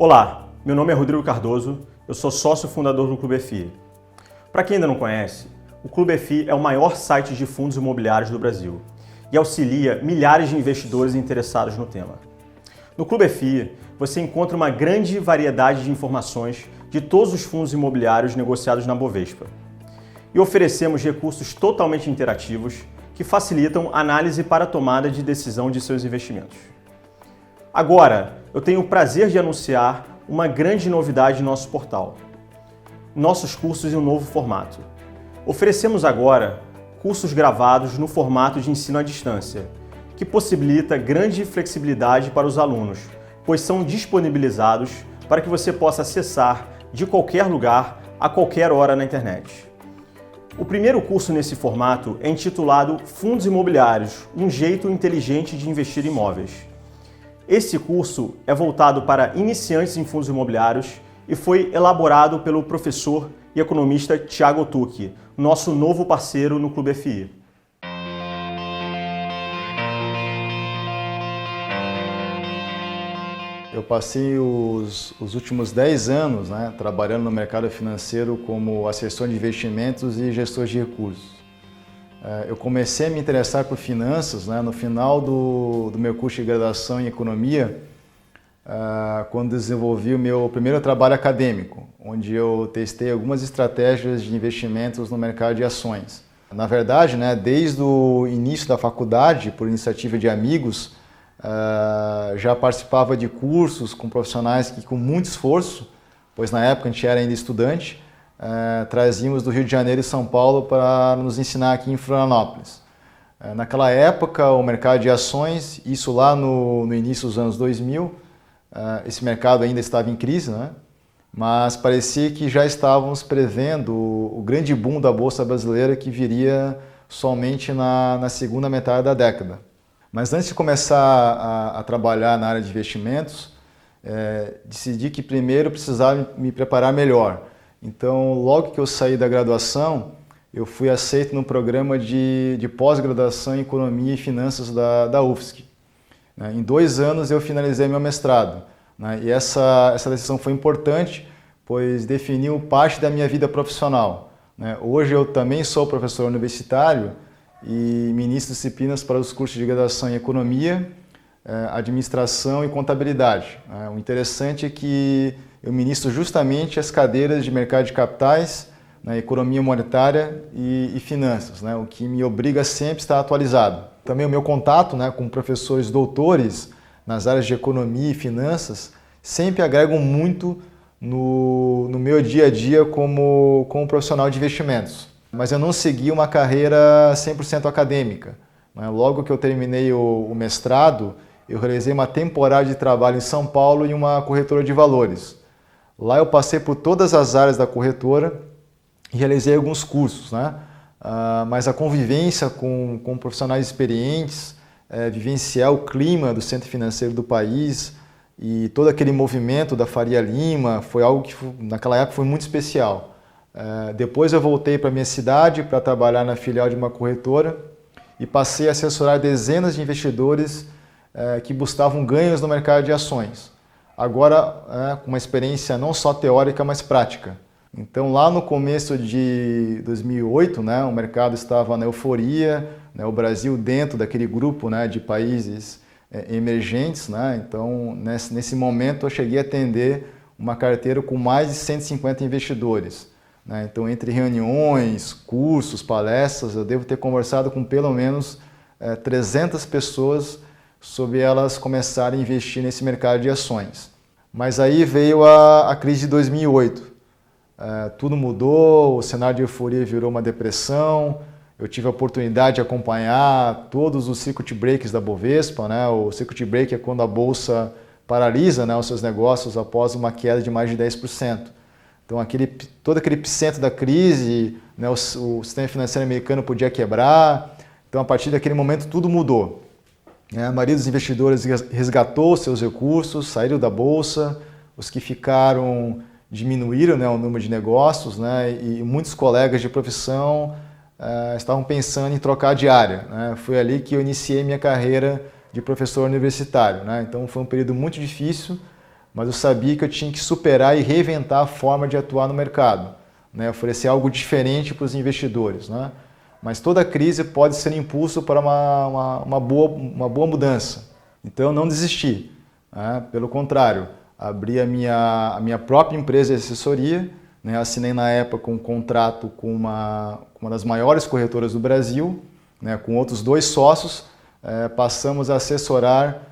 Olá, meu nome é Rodrigo Cardoso, eu sou sócio fundador do Clube FI. Para quem ainda não conhece, o Clube FI é o maior site de fundos imobiliários do Brasil e auxilia milhares de investidores interessados no tema. No Clube FI, você encontra uma grande variedade de informações de todos os fundos imobiliários negociados na Bovespa. E oferecemos recursos totalmente interativos que facilitam a análise para a tomada de decisão de seus investimentos. Agora, eu tenho o prazer de anunciar uma grande novidade em nosso portal. Nossos cursos em um novo formato. Oferecemos agora cursos gravados no formato de ensino à distância, que possibilita grande flexibilidade para os alunos, pois são disponibilizados para que você possa acessar de qualquer lugar, a qualquer hora na internet. O primeiro curso nesse formato é intitulado Fundos Imobiliários, um jeito inteligente de investir em imóveis. Esse curso é voltado para iniciantes em fundos imobiliários e foi elaborado pelo professor e economista Thiago Tucci, nosso novo parceiro no Clube FI. Eu passei os últimos 10 anos trabalhando no mercado financeiro como assessor de investimentos e gestor de recursos. Eu comecei a me interessar por finanças no final do meu curso de graduação em economia, quando desenvolvi o meu primeiro trabalho acadêmico, onde eu testei algumas estratégias de investimentos no mercado de ações. Na verdade, desde o início da faculdade, por iniciativa de amigos, já participava de cursos com profissionais que, com muito esforço, pois na época a gente era ainda estudante, trazíamos do Rio de Janeiro e São Paulo para nos ensinar aqui em Florianópolis. Naquela época, o mercado de ações, isso lá no início dos anos 2000, esse mercado ainda estava em crise, mas parecia que já estávamos prevendo o grande boom da Bolsa Brasileira que viria somente na segunda metade da década. Mas antes de começar a trabalhar na área de investimentos, decidi que primeiro precisava me preparar melhor. Então, logo que eu saí da graduação, eu fui aceito no programa de pós-graduação em Economia e Finanças da UFSC. Em 2 anos eu finalizei meu mestrado. E essa decisão foi importante, pois definiu parte da minha vida profissional. Hoje eu também sou professor universitário e ministro disciplinas para os cursos de graduação em Economia, Administração e Contabilidade. O interessante é que eu ministro justamente as cadeiras de mercado de capitais, economia monetária e finanças, o que me obriga a sempre estar atualizado. Também o meu contato com professores doutores nas áreas de economia e finanças sempre agregam muito no meu dia a dia como profissional de investimentos. Mas eu não segui uma carreira 100% acadêmica. Logo que eu terminei o mestrado, eu realizei uma temporada de trabalho em São Paulo em uma corretora de valores. Lá eu passei por todas as áreas da corretora e realizei alguns cursos, mas a convivência com profissionais experientes, vivenciar o clima do centro financeiro do país e todo aquele movimento da Faria Lima foi algo que naquela época foi muito especial. Depois eu voltei para a minha cidade para trabalhar na filial de uma corretora e passei a assessorar dezenas de investidores que buscavam ganhos no mercado de ações. Agora com uma experiência não só teórica, mas prática. Então lá no começo de 2008, o mercado estava na euforia, o Brasil dentro daquele grupo de países emergentes. Então nesse momento eu cheguei a atender uma carteira com mais de 150 investidores. Então entre reuniões, cursos, palestras, eu devo ter conversado com pelo menos 300 pessoas sobre elas começarem a investir nesse mercado de ações. Mas aí veio a crise de 2008. Tudo mudou, o cenário de euforia virou uma depressão. Eu tive a oportunidade de acompanhar todos os circuit breaks da Bovespa. O circuit break é quando a Bolsa paralisa os seus negócios após uma queda de mais de 10%. Então todo aquele epicentro da crise, o sistema financeiro americano podia quebrar. Então a partir daquele momento tudo mudou. A maioria dos investidores resgatou seus recursos, saíram da Bolsa, os que ficaram diminuíram o número de negócios, e muitos colegas de profissão estavam pensando em trocar de área. Foi ali que eu iniciei minha carreira de professor universitário. Então foi um período muito difícil, mas eu sabia que eu tinha que superar e reinventar a forma de atuar no mercado, né? Oferecer algo diferente para os investidores, né? Mas toda crise pode ser impulso para uma boa mudança. Então eu não desisti, né? Pelo contrário, abri a minha própria empresa de assessoria, né? Assinei na época um contrato com uma das maiores corretoras do Brasil, né? Com outros 2 sócios, passamos a assessorar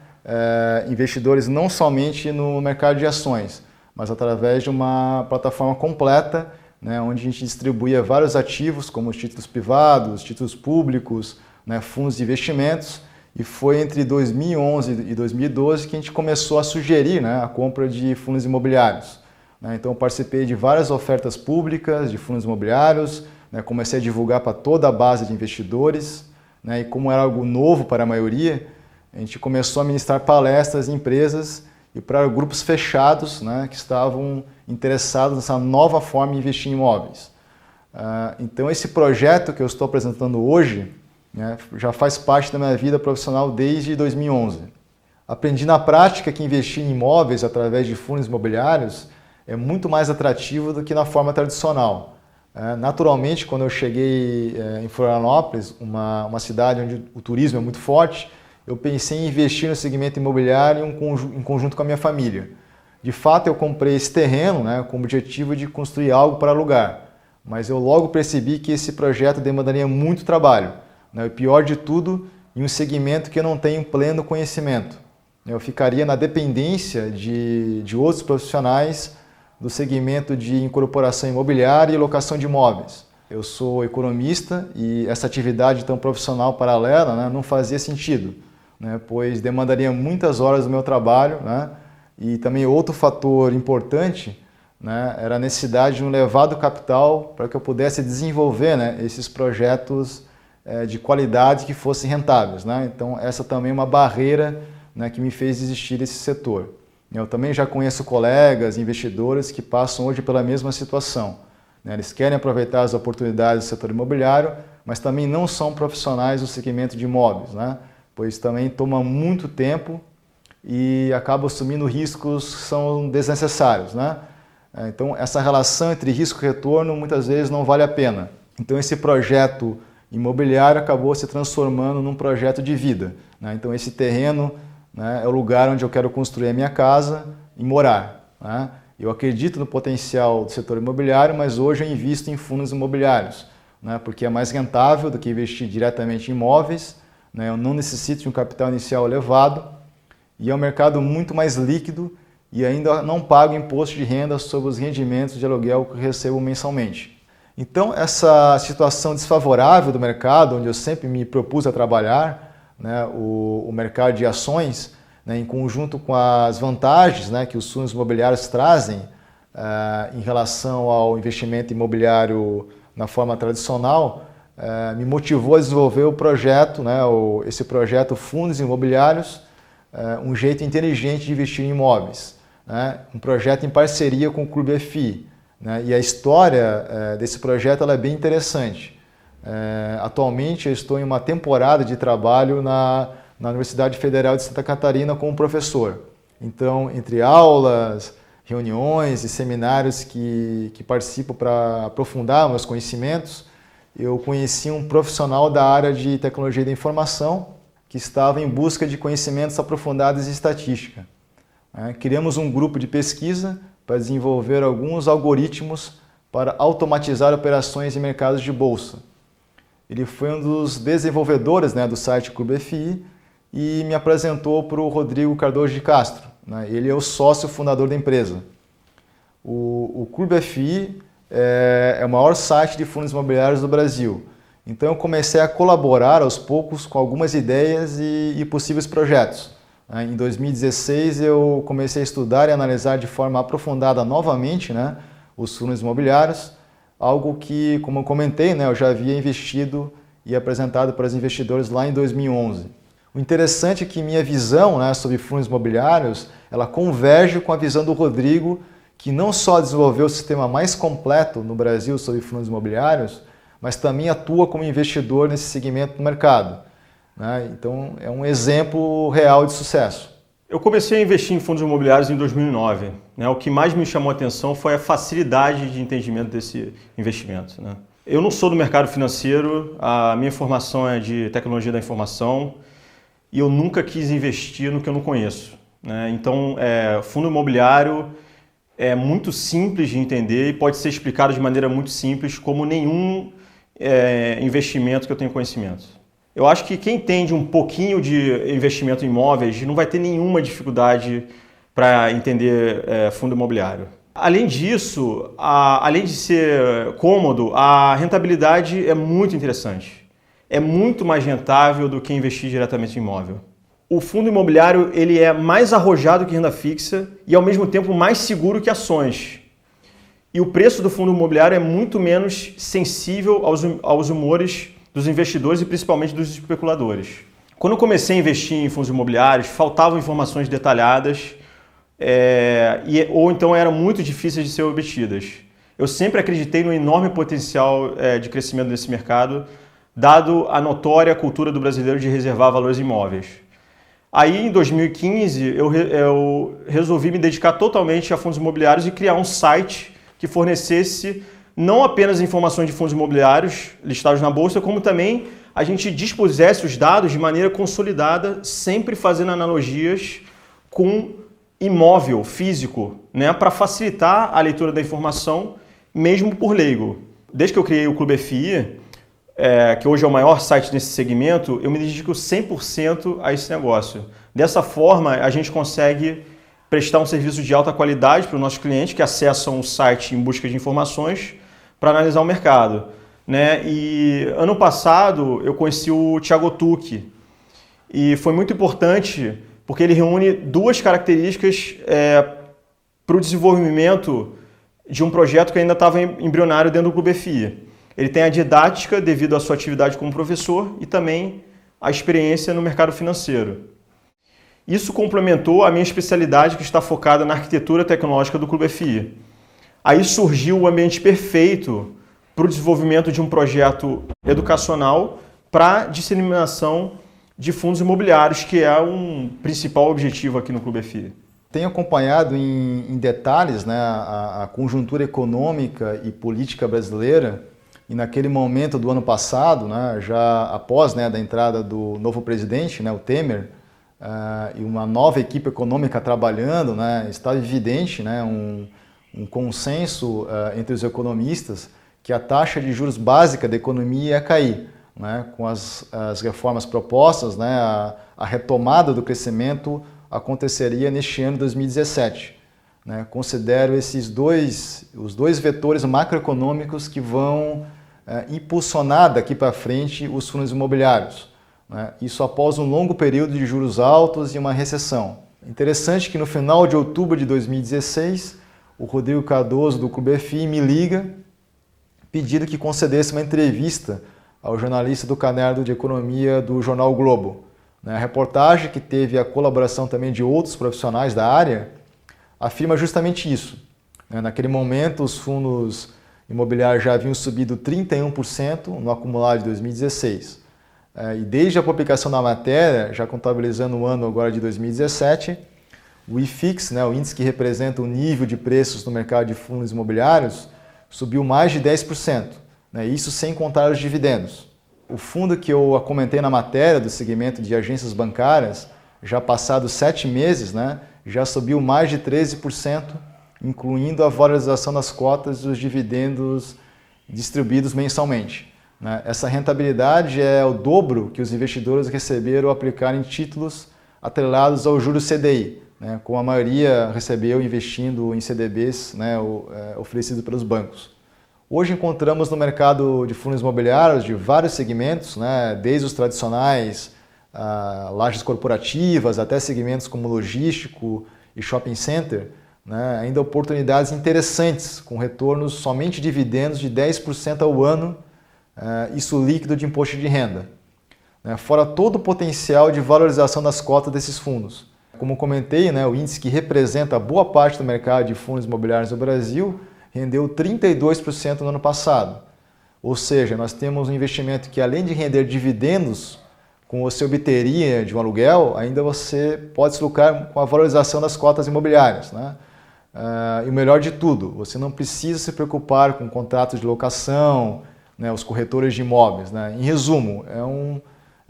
investidores não somente no mercado de ações, mas através de uma plataforma completa, né, onde a gente distribuía vários ativos, como os títulos privados, títulos públicos, né, fundos de investimentos, e foi entre 2011 e 2012 que a gente começou a sugerir, né, a compra de fundos imobiliários. Né, então eu participei de várias ofertas públicas de fundos imobiliários, né, comecei a divulgar para toda a base de investidores, né, e como era algo novo para a maioria, a gente começou a ministrar palestras em empresas e para grupos fechados, né, que estavam interessados nessa nova forma de investir em imóveis. Então esse projeto que eu estou apresentando hoje, né, já faz parte da minha vida profissional desde 2011. Aprendi na prática que investir em imóveis através de fundos imobiliários é muito mais atrativo do que na forma tradicional. Naturalmente, quando eu cheguei em Florianópolis, uma cidade onde o turismo é muito forte, eu pensei em investir no segmento imobiliário em conjunto com a minha família. De fato, eu comprei esse terreno, né, com o objetivo de construir algo para alugar, mas eu logo percebi que esse projeto demandaria muito trabalho, né, e pior de tudo, em um segmento que eu não tenho pleno conhecimento. Eu ficaria na dependência de outros profissionais do segmento de incorporação imobiliária e locação de imóveis. Eu sou economista e essa atividade tão profissional paralela, né, não fazia sentido, né, pois demandaria muitas horas do meu trabalho, né, e também outro fator importante, né, era a necessidade de um elevado capital para que eu pudesse desenvolver, né, esses projetos de qualidade que fossem rentáveis, né? Então essa também é uma barreira, né, que me fez desistir desse setor. Eu também já conheço colegas, investidores que passam hoje pela mesma situação, né? Eles querem aproveitar as oportunidades do setor imobiliário, mas também não são profissionais do segmento de imóveis, né? Pois também toma muito tempo e acabam assumindo riscos que são desnecessários, né? Então essa relação entre risco e retorno muitas vezes não vale a pena. Então esse projeto imobiliário acabou se transformando num projeto de vida, né? Então esse terreno, né, é o lugar onde eu quero construir a minha casa e morar, né? Eu acredito no potencial do setor imobiliário, mas hoje eu invisto em fundos imobiliários, né, porque é mais rentável do que investir diretamente em imóveis, né? Eu não necessito de um capital inicial elevado e é um mercado muito mais líquido e ainda não pago imposto de renda sobre os rendimentos de aluguel que recebo mensalmente. Então, essa situação desfavorável do mercado, onde eu sempre me propus a trabalhar, né, o mercado de ações, né, em conjunto com as vantagens, né, que os fundos imobiliários trazem em relação ao investimento imobiliário na forma tradicional, me motivou a desenvolver o projeto, né, esse projeto Fundos Imobiliários, um jeito inteligente de investir em imóveis, né, um projeto em parceria com o Clube FI. Né, e a história desse projeto ela é bem interessante. Atualmente eu estou em uma temporada de trabalho na Universidade Federal de Santa Catarina como professor. Então, entre aulas, reuniões e seminários que participo para aprofundar meus conhecimentos, eu conheci um profissional da área de tecnologia da informação que estava em busca de conhecimentos aprofundados em estatística. Criamos um grupo de pesquisa para desenvolver alguns algoritmos para automatizar operações em mercados de bolsa. Ele foi um dos desenvolvedores, né, do site Clube FI e me apresentou para o Rodrigo Cardoso de Castro, né? Ele é o sócio fundador da empresa. O Clube FI é o maior site de fundos imobiliários do Brasil. Então eu comecei a colaborar aos poucos com algumas ideias e possíveis projetos. Em 2016 eu comecei a estudar e analisar de forma aprofundada novamente, né, os fundos imobiliários, algo que, como eu comentei, né, eu já havia investido e apresentado para os investidores lá em 2011. O interessante é que minha visão, né, sobre fundos imobiliários, ela converge com a visão do Rodrigo, que não só desenvolveu o sistema mais completo no Brasil sobre fundos imobiliários, mas também atua como investidor nesse segmento do mercado. Então, é um exemplo real de sucesso. Eu comecei a investir em fundos imobiliários em 2009. O que mais me chamou a atenção foi a facilidade de entendimento desse investimento. Eu não sou do mercado financeiro, a minha formação é de tecnologia da informação e eu nunca quis investir no que eu não conheço. Então, fundo imobiliário é muito simples de entender e pode ser explicado de maneira muito simples, como nenhum investimento que eu tenho conhecimento. Eu acho que quem entende um pouquinho de investimento em imóveis não vai ter nenhuma dificuldade para entender fundo imobiliário. Além disso, além de ser cômodo, a rentabilidade é muito interessante. É muito mais rentável do que investir diretamente em imóvel. O fundo imobiliário ele é mais arrojado que renda fixa e ao mesmo tempo mais seguro que ações. E o preço do fundo imobiliário é muito menos sensível aos humores dos investidores e principalmente dos especuladores. Quando eu comecei a investir em fundos imobiliários, faltavam informações detalhadas ou então eram muito difíceis de ser obtidas. Eu sempre acreditei no enorme potencial de crescimento desse mercado, dado a notória cultura do brasileiro de reservar valores imóveis. Aí, em 2015, eu resolvi me dedicar totalmente a fundos imobiliários e criar um site que fornecesse não apenas informações de fundos imobiliários listados na bolsa, como também a gente dispusesse os dados de maneira consolidada, sempre fazendo analogias com imóvel físico, para facilitar a leitura da informação, mesmo por leigo. Desde que eu criei o Clube FI, que hoje é o maior site nesse segmento, eu me dedico 100% a esse negócio. Dessa forma, a gente consegue prestar um serviço de alta qualidade para os nossos clientes que acessam o site em busca de informações para analisar o mercado. E ano passado eu conheci o Thiago Tucci e foi muito importante porque ele reúne duas características para o desenvolvimento de um projeto que ainda estava embrionário dentro do Clube FI. Ele tem a didática devido à sua atividade como professor e também a experiência no mercado financeiro. Isso complementou a minha especialidade que está focada na arquitetura tecnológica do Clube FI. Aí surgiu o ambiente perfeito para o desenvolvimento de um projeto educacional para disseminação de fundos imobiliários, que é um principal objetivo aqui no Clube FI. Tenho acompanhado em detalhes a conjuntura econômica e política brasileira e naquele momento do ano passado, já após da entrada do novo presidente, o Temer, e uma nova equipe econômica trabalhando, está evidente um consenso entre os economistas que a taxa de juros básica da economia ia cair. Com as reformas propostas, a retomada do crescimento aconteceria neste ano de 2017. Considero os dois vetores macroeconômicos que vão impulsionar daqui para frente os fundos imobiliários. Isso após um longo período de juros altos e uma recessão. Interessante que no final de outubro de 2016, o Rodrigo Cardoso do Clube FI me liga pedindo que concedesse uma entrevista ao jornalista do caderno de economia do jornal o Globo. A reportagem, que teve a colaboração também de outros profissionais da área, afirma justamente isso. Naquele momento, os fundos imobiliários já haviam subido 31% no acumulado de 2016. E desde a publicação da matéria, já contabilizando o ano agora de 2017, o IFIX, o índice que representa o nível de preços no mercado de fundos imobiliários, subiu mais de 10%, isso sem contar os dividendos. O fundo que eu comentei na matéria do segmento de agências bancárias, já passados 7 meses, já subiu mais de 13%, incluindo a valorização das cotas e os dividendos distribuídos mensalmente. Essa rentabilidade é o dobro que os investidores receberam ao aplicar em títulos atrelados ao juros CDI, como a maioria recebeu investindo em CDBs oferecidos pelos bancos. Hoje encontramos no mercado de fundos imobiliários de vários segmentos, desde os tradicionais, lajes corporativas, até segmentos como logístico e shopping center, ainda oportunidades interessantes, com retornos somente dividendos de 10% ao ano, isso líquido de imposto de renda. Fora todo o potencial de valorização das cotas desses fundos. Como comentei, o índice que representa boa parte do mercado de fundos imobiliários no Brasil rendeu 32% no ano passado. Ou seja, nós temos um investimento que, além de render dividendos, como você obteria de um aluguel, ainda você pode se lucrar com a valorização das cotas imobiliárias, né? E o melhor de tudo, você não precisa se preocupar com contratos de locação, né, os corretores de imóveis, né? Em resumo, é um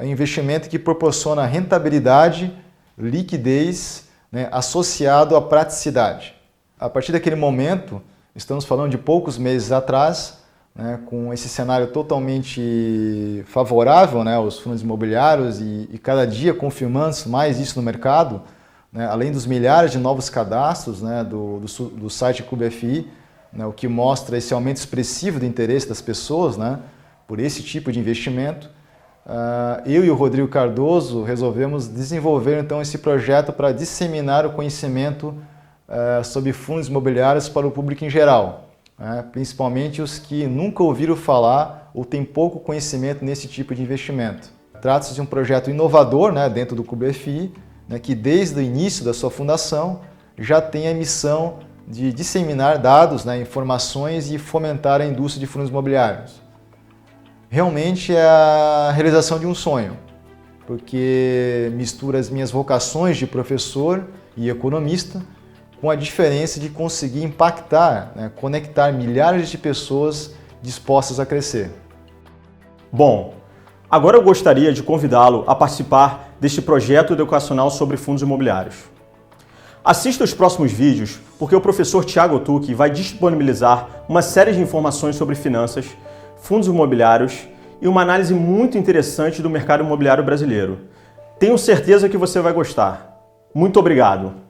investimento que proporciona rentabilidade, liquidez, né, associado à praticidade. A partir daquele momento, estamos falando de poucos meses atrás, né, com esse cenário totalmente favorável, né, aos fundos imobiliários e cada dia confirmando mais isso no mercado, né, além dos milhares de novos cadastros, né, do site Clube FI, né, o que mostra esse aumento expressivo do interesse das pessoas, né, por esse tipo de investimento. Eu e o Rodrigo Cardoso resolvemos desenvolver então esse projeto para disseminar o conhecimento sobre fundos imobiliários para o público em geral. Principalmente os que nunca ouviram falar ou têm pouco conhecimento nesse tipo de investimento. Trata-se de um projeto inovador, né, dentro do Clube FI, né, que desde o início da sua fundação já tem a missão de disseminar dados, né, informações e fomentar a indústria de fundos imobiliários. Realmente é a realização de um sonho, porque mistura as minhas vocações de professor e economista com a diferença de conseguir impactar, né, conectar milhares de pessoas dispostas a crescer. Bom, agora eu gostaria de convidá-lo a participar deste projeto educacional sobre fundos imobiliários. Assista os próximos vídeos, porque o professor Thiago Otucci vai disponibilizar uma série de informações sobre finanças, fundos imobiliários e uma análise muito interessante do mercado imobiliário brasileiro. Tenho certeza que você vai gostar. Muito obrigado!